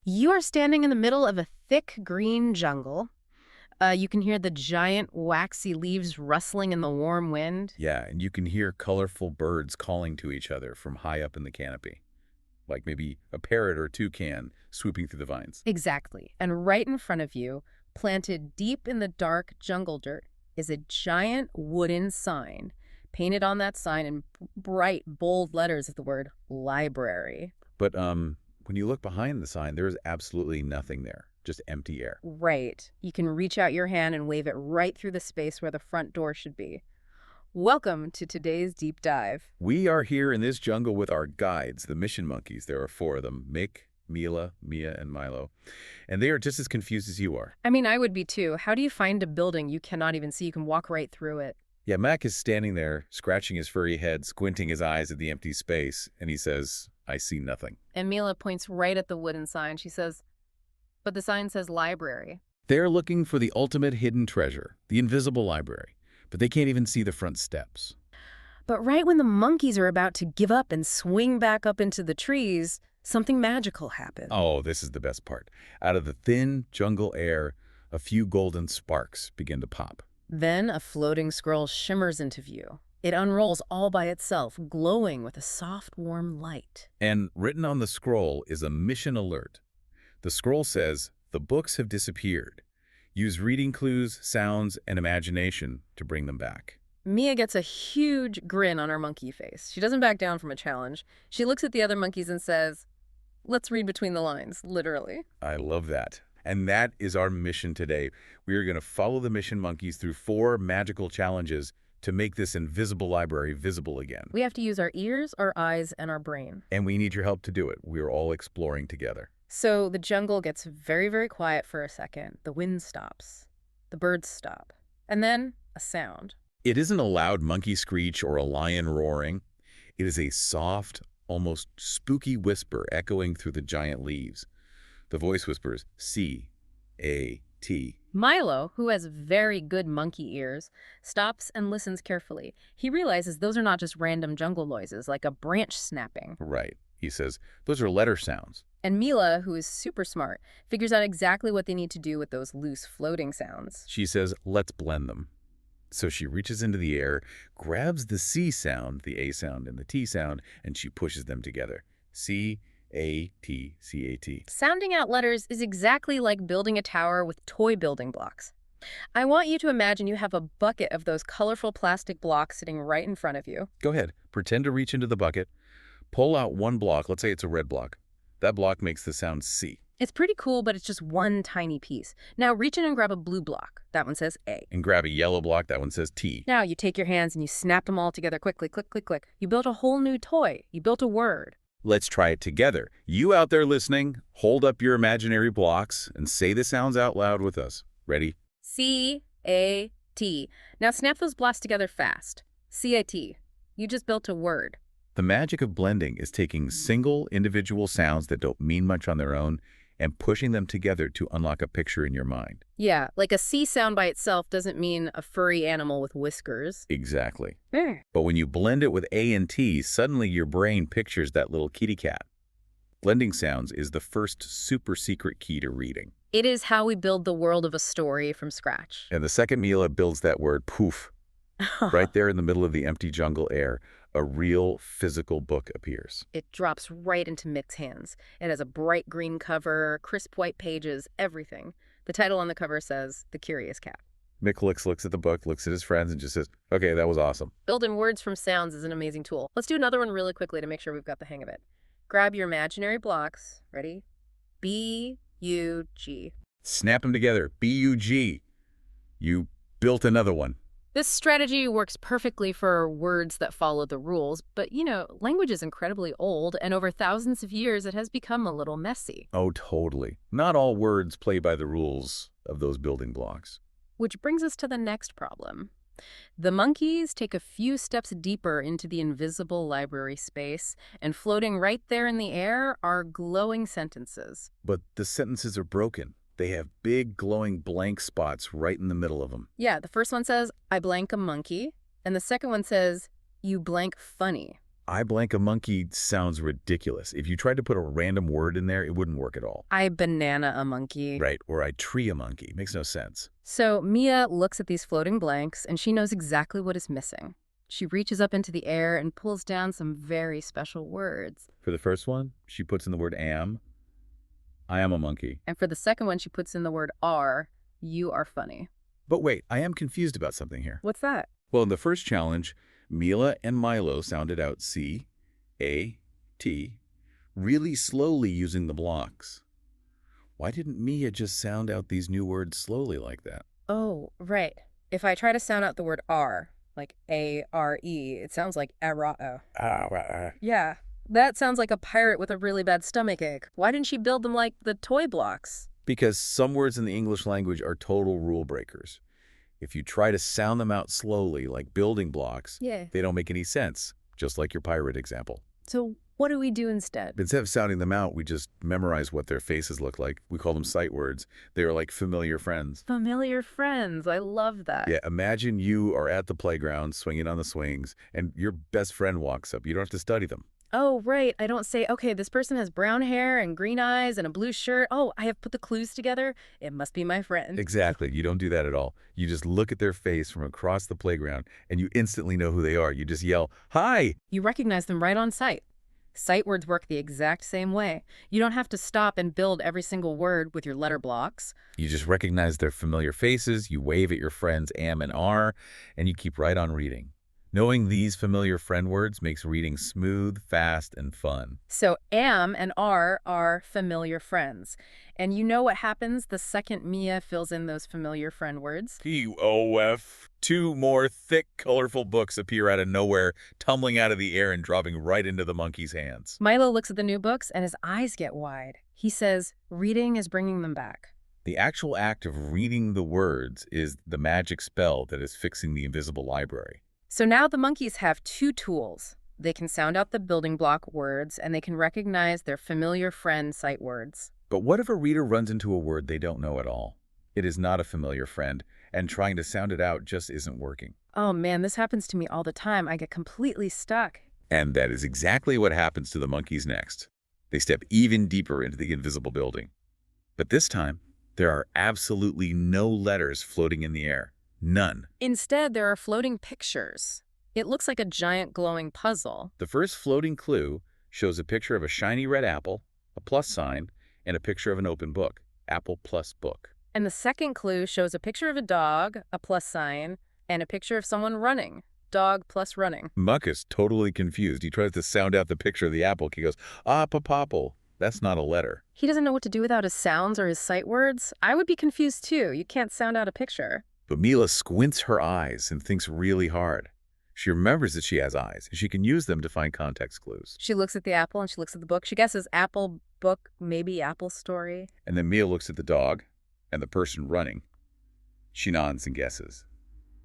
You are standing in the middle of a thick green jungle. You can hear the giant waxy leaves rustling in the warm wind. Yeah, and you can hear colorful birds calling to each other from high up in the canopy, like maybe a parrot or a toucan swooping through the vines. Exactly. And right in front of you, planted deep in the dark jungle dirt, is a giant wooden sign. Painted on that sign in bright, bold letters is the word library. But when you look behind the sign, there's absolutely nothing there, just empty air. Right. You can reach out your hand and wave it right through the space where the front door should be. Welcome to today's deep dive. We are here in this jungle with our guides, the mission monkeys. There are 4 of them, Mick, Mila, Mia, and Milo. And they are just as confused as you are. I mean, I would be too. How do you find a building you cannot even see? You can walk right through it. Yeah, Mac is standing there, scratching his furry head, squinting his eyes at the empty space, and he says, I see nothing. And Mila points right at the wooden sign. She says, but the sign says library. They're looking for the ultimate hidden treasure, the invisible library, but they can't even see the front steps. But right when the monkeys are about to give up and swing back up into the trees, something magical happens. Oh, this is the best part. Out of the thin jungle air, a few golden sparks begin to pop. Then a floating scroll shimmers into view. It unrolls all by itself, glowing with a soft, warm light. And written on the scroll is a mission alert. The scroll says, the books have disappeared. Use reading clues, sounds, and imagination to bring them back. Mia gets a huge grin on her monkey face. She doesn't back down from a challenge. She looks at the other monkeys and says, let's read between the lines, literally. I love that. And that is our mission today. We are going to follow the mission monkeys through 4 magical challenges to make this invisible library visible again. We have to use our ears, our eyes, and our brain. And we need your help to do it. We are all exploring together. So the jungle gets very, very quiet for a second. The wind stops. The birds stop. And then a sound. It isn't a loud monkey screech or a lion roaring. It is a soft, almost spooky whisper echoing through the giant leaves. The voice whispers, C-A-T. Milo, who has very good monkey ears, stops and listens carefully. He realizes those are not just random jungle noises, like a branch snapping. Right. He says, those are letter sounds. And Mila, who is super smart, figures out exactly what they need to do with those loose floating sounds. She says, let's blend them. So she reaches into the air, grabs the C sound, the A sound, and the T sound, and she pushes them together. C-A-T, C-A-T. Sounding out letters is exactly like building a tower with toy building blocks. I want you to imagine you have a bucket of those colorful plastic blocks sitting right in front of you. Go ahead. Pretend to reach into the bucket. Pull out one block. Let's say it's a red block. That block makes the sound C. It's pretty cool, but it's just one tiny piece. Now reach in and grab a blue block. That one says A. And grab a yellow block. That one says T. Now you take your hands and you snap them all together quickly, click, click, click. You built a whole new toy. You built a word. Let's try it together. You out there listening, hold up your imaginary blocks and say the sounds out loud with us. Ready? C-A-T. Now snap those blocks together fast. C-A-T. You just built a word. The magic of blending is taking single individual sounds that don't mean much on their own and pushing them together to unlock a picture in your mind. Yeah, like a C sound by itself doesn't mean a furry animal with whiskers. Exactly. But when you blend it with A and T, suddenly your brain pictures that little kitty cat. Blending sounds is the first super secret key to reading. It is how we build the world of a story from scratch. And the second Mila builds that word poof. Right there in the middle of the empty jungle air, a real physical book appears. It drops right into Mick's hands. It has a bright green cover, crisp white pages, everything. The title on the cover says, The Curious Cat. Mick looks at the book, looks at his friends, and just says, okay, that was awesome. Building words from sounds is an amazing tool. Let's do another one really quickly to make sure we've got the hang of it. Grab your imaginary blocks. Ready? B-U-G. Snap them together. B-U-G. You built another one. This strategy works perfectly for words that follow the rules, but, language is incredibly old, and over thousands of years it has become a little messy. Oh, totally. Not all words play by the rules of those building blocks. Which brings us to the next problem. The monkeys take a few steps deeper into the invisible library space, and floating right there in the air are glowing sentences. But the sentences are broken. They have big, glowing blank spots right in the middle of them. Yeah, the first one says, I blank a monkey. And the second one says, you blank funny. I blank a monkey sounds ridiculous. If you tried to put a random word in there, it wouldn't work at all. I banana a monkey. Right, or I tree a monkey. Makes no sense. So Mia looks at these floating blanks, and she knows exactly what is missing. She reaches up into the air and pulls down some very special words. For the first one, she puts in the word am. I am a monkey. And for the second one, she puts in the word are. You are funny. But wait, I am confused about something here. What's that? Well, in the first challenge, Mila and Milo sounded out C, A, T, really slowly using the blocks. Why didn't Mia just sound out these new words slowly like that? Oh, right. If I try to sound out the word are, like A-R-E, it sounds like ara'o. Yeah, that sounds like a pirate with a really bad stomachache. Why didn't she build them like the toy blocks? Because some words in the English language are total rule breakers. If you try to sound them out slowly, like building blocks, they don't make any sense, just like your pirate example. So what do we do instead? Instead of sounding them out, we just memorize what their faces look like. We call them sight words. They are like familiar friends. Familiar friends. I love that. Yeah, imagine you are at the playground swinging on the swings, and your best friend walks up. You don't have to study them. Oh, right. I don't say, okay, this person has brown hair and green eyes and a blue shirt. Oh, I have put the clues together. It must be my friend. Exactly. You don't do that at all. You just look at their face from across the playground, and you instantly know who they are. You just yell, "Hi!" You recognize them right on sight. Sight words work the exact same way. You don't have to stop and build every single word with your letter blocks. You just recognize their familiar faces, you wave at your friends am and are, and you keep right on reading. Knowing these familiar friend words makes reading smooth, fast, and fun. So am and are familiar friends. And you know what happens the second Mia fills in those familiar friend words? P-O-F. Two more thick, colorful books appear out of nowhere, tumbling out of the air and dropping right into the monkey's hands. Milo looks at the new books and his eyes get wide. He says, reading is bringing them back. The actual act of reading the words is the magic spell that is fixing the invisible library. So now the monkeys have two tools. They can sound out the building block words, and they can recognize their familiar friend sight words. But what if a reader runs into a word they don't know at all? It is not a familiar friend, and trying to sound it out just isn't working. Oh man, this happens to me all the time. I get completely stuck. And that is exactly what happens to the monkeys next. They step even deeper into the invisible building. But this time, there are absolutely no letters floating in the air. None. Instead, there are floating pictures. It looks like a giant glowing puzzle. The first floating clue shows a picture of a shiny red apple, a plus sign, and a picture of an open book. Apple plus book. And the second clue shows a picture of a dog, a plus sign, and a picture of someone running. Dog plus running. Muck is totally confused. He tries to sound out the picture of the apple. He goes, "Papapple." That's not a letter. He doesn't know what to do without his sounds or his sight words. I would be confused too. You can't sound out a picture. But Mila squints her eyes and thinks really hard. She remembers that she has eyes, and she can use them to find context clues. She looks at the apple and she looks at the book. She guesses apple, book, maybe apple story. And then Mia looks at the dog and the person running. She nods and guesses.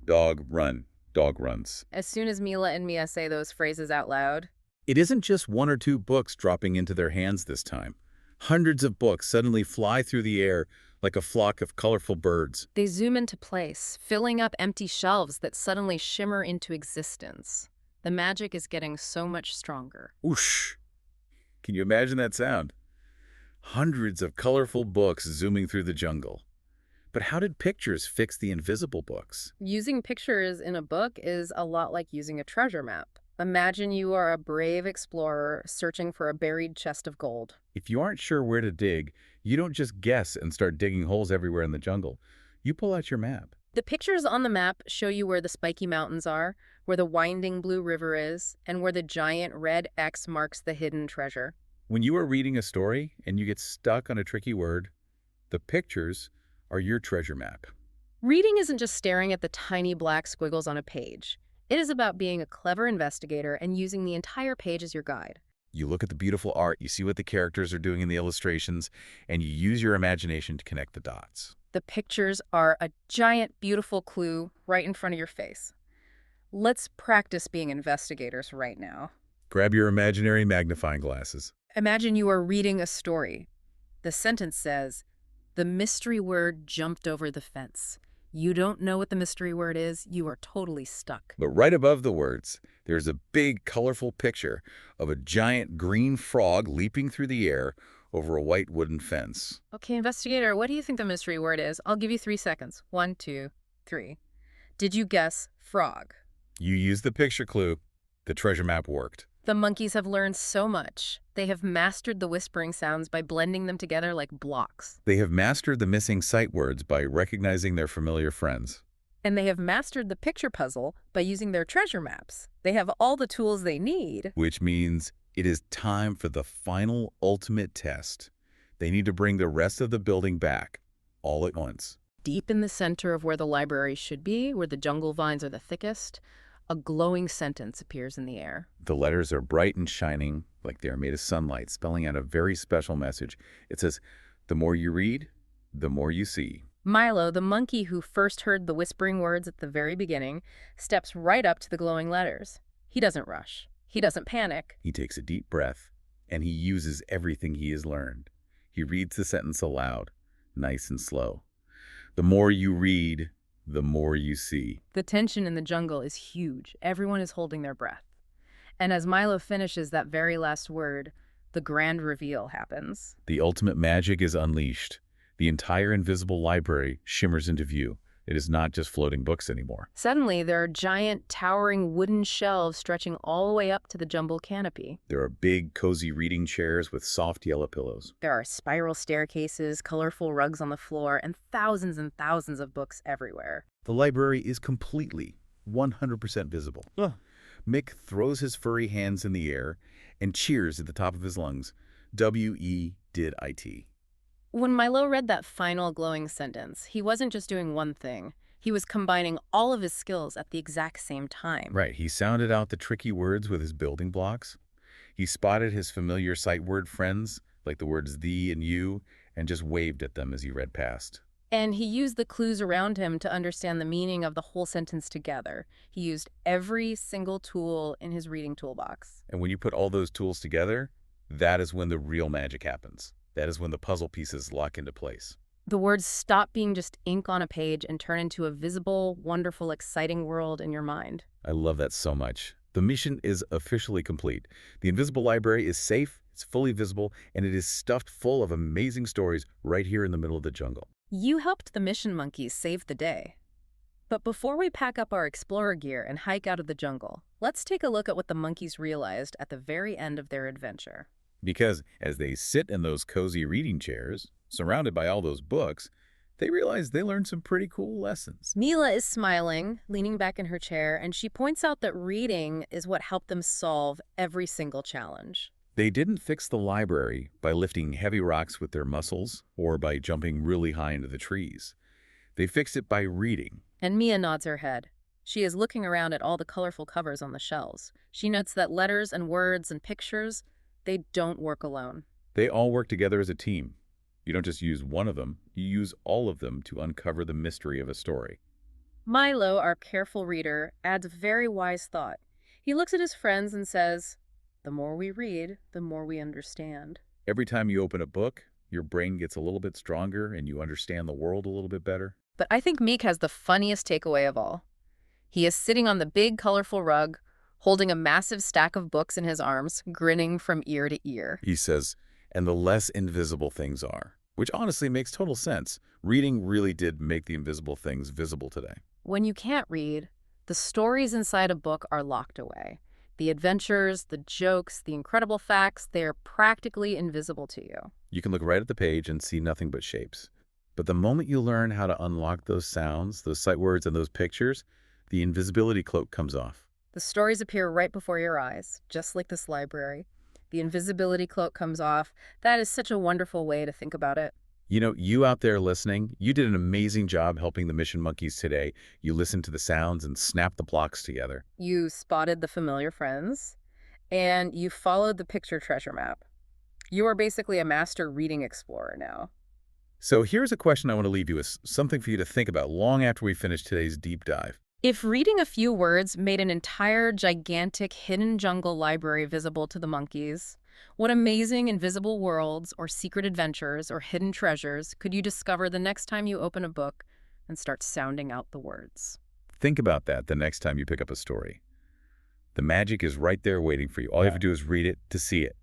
Dog, run. Dog runs. As soon as Mila and Mia say those phrases out loud. It isn't just one or two books dropping into their hands this time. Hundreds of books suddenly fly through the air like a flock of colorful birds. They zoom into place, filling up empty shelves that suddenly shimmer into existence. The magic is getting so much stronger. Whoosh! Can you imagine that sound? Hundreds of colorful books zooming through the jungle. But how did pictures fix the invisible books? Using pictures in a book is a lot like using a treasure map. Imagine you are a brave explorer searching for a buried chest of gold. If you aren't sure where to dig, you don't just guess and start digging holes everywhere in the jungle. You pull out your map. The pictures on the map show you where the spiky mountains are, where the winding blue river is, and where the giant red X marks the hidden treasure. When you are reading a story and you get stuck on a tricky word, the pictures are your treasure map. Reading isn't just staring at the tiny black squiggles on a page. It is about being a clever investigator and using the entire page as your guide. You look at the beautiful art, you see what the characters are doing in the illustrations, and you use your imagination to connect the dots. The pictures are a giant, beautiful clue right in front of your face. Let's practice being investigators right now. Grab your imaginary magnifying glasses. Imagine you are reading a story. The sentence says, "The mystery word jumped over the fence. You don't know what the mystery word is, you are totally stuck. But right above the words, there's a big, colorful picture of a giant green frog leaping through the air over a white wooden fence. Okay, investigator, what do you think the mystery word is? I'll give you 3 seconds. 1, 2, 3. Did you guess frog? You used the picture clue. The treasure map worked. The monkeys have learned so much. They have mastered the whispering sounds by blending them together like blocks. They have mastered the missing sight words by recognizing their familiar friends. And they have mastered the picture puzzle by using their treasure maps. They have all the tools they need. Which means it is time for the final ultimate test. They need to bring the rest of the building back, all at once. Deep in the center of where the library should be, where the jungle vines are the thickest, a glowing sentence appears in the air. The letters are bright and shining, like they are made of sunlight, spelling out a very special message. It says, "The more you read, the more you see." Milo, the monkey who first heard the whispering words at the very beginning, steps right up to the glowing letters. He doesn't rush. He doesn't panic. He takes a deep breath, and he uses everything he has learned. He reads the sentence aloud, nice and slow. The more you read, the more you see. The tension in the jungle is huge. Everyone is holding their breath. And as Milo finishes that very last word, the grand reveal happens. The ultimate magic is unleashed. The entire invisible library shimmers into view. It is not just floating books anymore. Suddenly, there are giant, towering wooden shelves stretching all the way up to the jumble canopy. There are big, cozy reading chairs with soft yellow pillows. There are spiral staircases, colorful rugs on the floor, and thousands of books everywhere. The library is completely, 100% visible. Mick throws his furry hands in the air and cheers at the top of his lungs. W-E did I-T. When Milo read that final glowing sentence, he wasn't just doing one thing. He was combining all of his skills at the exact same time. Right, he sounded out the tricky words with his building blocks. He spotted his familiar sight word friends, like the words thee and you, and just waved at them as he read past. And he used the clues around him to understand the meaning of the whole sentence together. He used every single tool in his reading toolbox. And when you put all those tools together, that is when the real magic happens. That is when the puzzle pieces lock into place. The words stop being just ink on a page and turn into a visible, wonderful, exciting world in your mind. I love that so much. The mission is officially complete. The invisible library is safe, it's fully visible, and it is stuffed full of amazing stories right here in the middle of the jungle. You helped the mission monkeys save the day. But before we pack up our explorer gear and hike out of the jungle, let's take a look at what the monkeys realized at the very end of their adventure. Because as they sit in those cozy reading chairs, surrounded by all those books, they realize they learned some pretty cool lessons. Mila is smiling, leaning back in her chair, and she points out that reading is what helped them solve every single challenge. They didn't fix the library by lifting heavy rocks with their muscles or by jumping really high into the trees. They fixed it by reading. And Mia nods her head. She is looking around at all the colorful covers on the shelves. She notes that letters and words and pictures, they don't work alone. They all work together as a team. You don't just use one of them, you use all of them to uncover the mystery of a story. Milo, our careful reader, adds a very wise thought. He looks at his friends and says, "The more we read, the more we understand." Every time you open a book, your brain gets a little bit stronger and you understand the world a little bit better. But I think Meek has the funniest takeaway of all. He is sitting on the big, colorful rug, holding a massive stack of books in his arms, grinning from ear to ear. He says, and the less invisible things are, which honestly makes total sense. Reading really did make the invisible things visible today. When you can't read, the stories inside a book are locked away. The adventures, the jokes, the incredible facts, they are practically invisible to you. You can look right at the page and see nothing but shapes. But the moment you learn how to unlock those sounds, those sight words, and those pictures, the invisibility cloak comes off. The stories appear right before your eyes, just like this library. The invisibility cloak comes off. That is such a wonderful way to think about it. You know, you out there listening, you did an amazing job helping the mission monkeys today. You listened to the sounds and snapped the blocks together. You spotted the familiar friends, and you followed the picture treasure map. You are basically a master reading explorer now. So here's a question I want to leave you with, something for you to think about long after we finish today's deep dive. If reading a few words made an entire, gigantic, hidden jungle library visible to the monkeys, what amazing invisible worlds or secret adventures or hidden treasures could you discover the next time you open a book and start sounding out the words. Think about that the next time you pick up a story. The magic is right there waiting for you. All you have to do is read it to see it.